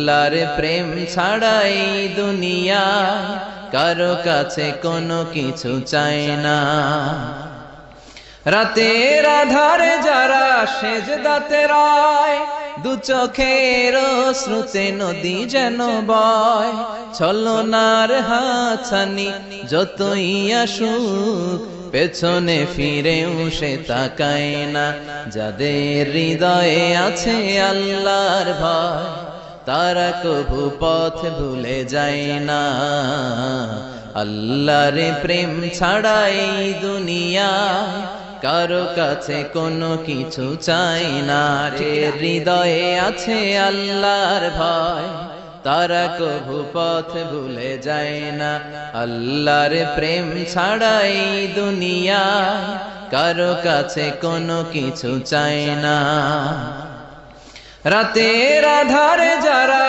আল্লাহর প্রেম ছাড়াই দুনিয়া কারো কাছে কোনো কিছু চায় না। রাতের আধারে যারা সেজদাতে রয়, দু চোখের শ্রুতে নদী যেন বয়, ছলনার হাতছানি যতই আসুক পেছনে ফিরেও সে তাকায় না। যাদের হৃদয়ে আছে আল্লাহর ভয়, তারা কভু পথ ভুলে যায় না। আল্লাহর প্রেম ছাড়াই দুনিয়া কারো কাছে কোনো কিছু চাই না। হৃদয়ে আছে আল্লাহর ভয়, তারা কভু পথ ভুলে যায় না। আল্লাহর প্রেম ছাড়াই দুনিয়া কারো কাছে কোনো কিছু চাই না। রাতের আধারে যারা